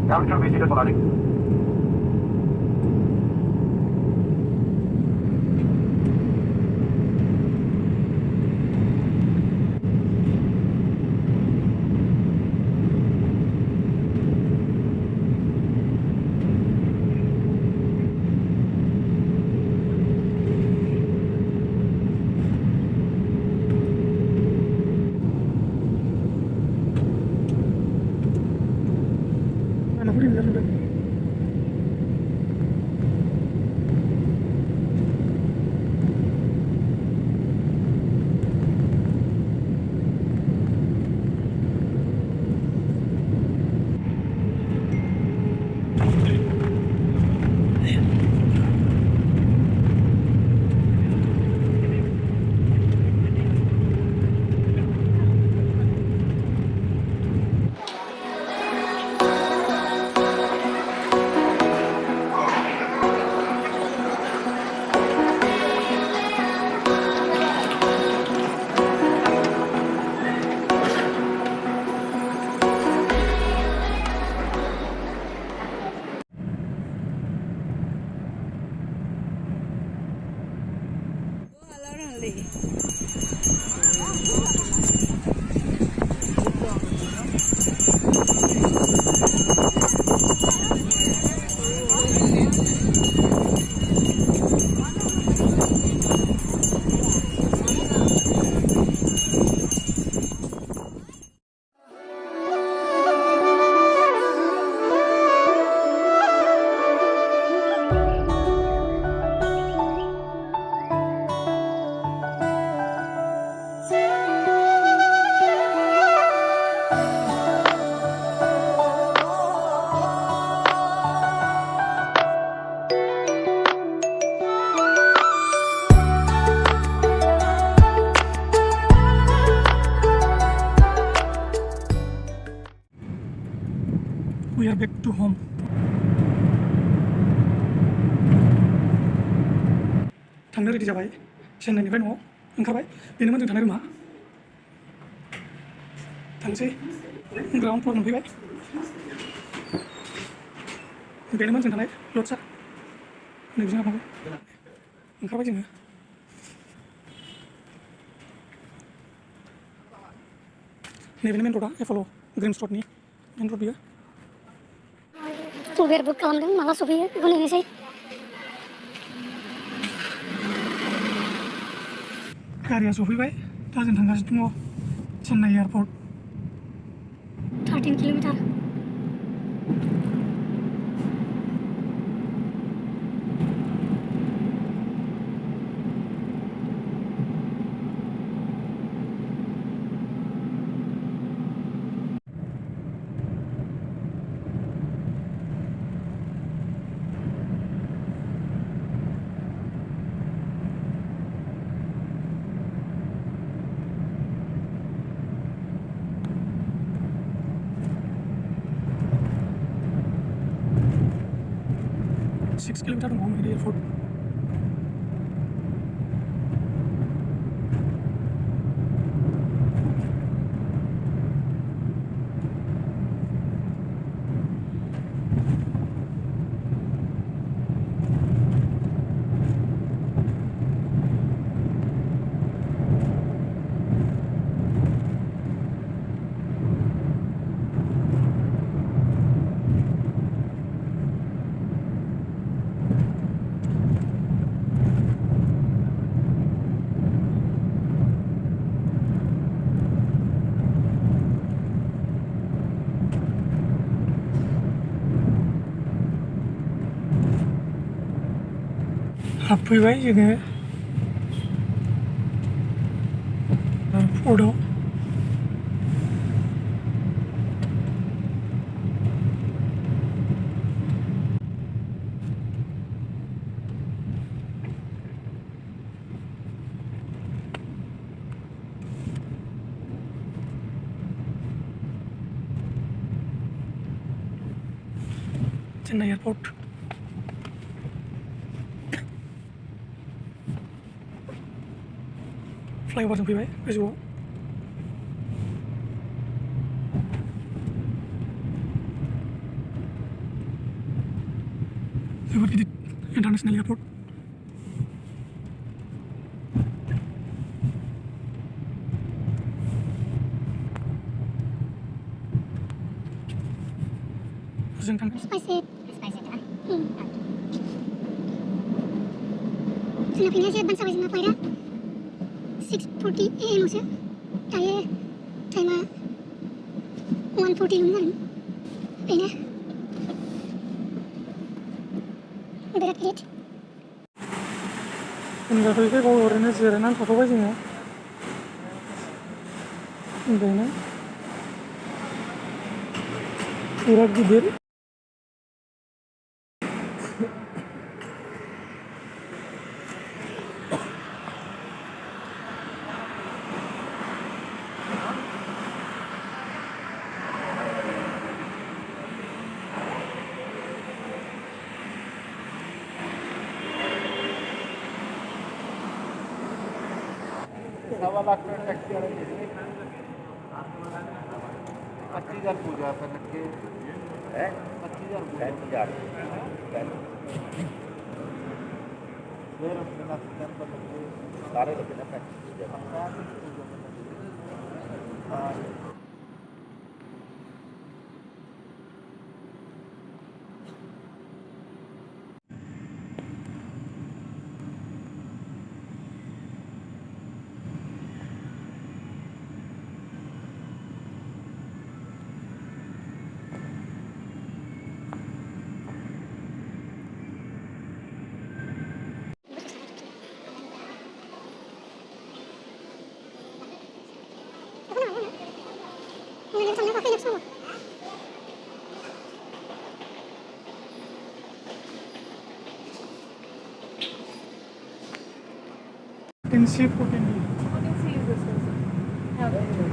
Capture visited Polari. We are back to home. थांनो ready जाबाय चेन्नाइनिफ्राय न'आव ओंखारबाय बेनोमोन जों थानाय रुमा थांसै ग्राउन्ड फ्ल'र मोनफैबाय बेनोमोन जों थानाय लड्जआ नैबेजों हाबनांगौ ओंखारबाय जोङो नैबेनो मेन रडा एप'ल' ग्रिम्स रडनि मेन रड बियो उबेर बुक खालामदों माला सफैयो बेखौ नेनोसै गारिया सफैबाय दा जों थांगासिनो दङ चेन्नाइ एयारपर्ट 13 किल'मिटार6 किलोमीटर दंबावो मोनहैनो एयारपर्ट हाबफैबाय जोङो एयारपर्टआव चेन्नाइ एयारपोर्ट फ्लाइओभारजों फैबाय गोजौआव जोबोद गिदिर इन्टारनेशनेल एयारपर्ट जों थांगोन Spicy. Spicy kan? जोंना फैनाया एसे एडभान्स जाबाय जोंना फ्लाइटआ 6:40 AM आवसो दायो टाइमा 1:40 जादों बेनो बिराद गिदिर मोनजाफैखाय गाव ओरैनो जिरायनानै थाथ'बाय जोङो बेनो बिराद गिदिर सवा लाख का टैक्सी वाले 25,000 पूजा पर लग के 25,000 फिर अपने नाम पर लग के सारे लगे ना package Mengenai sana kafenya semua. can see food in here. You can see this also. Yeah.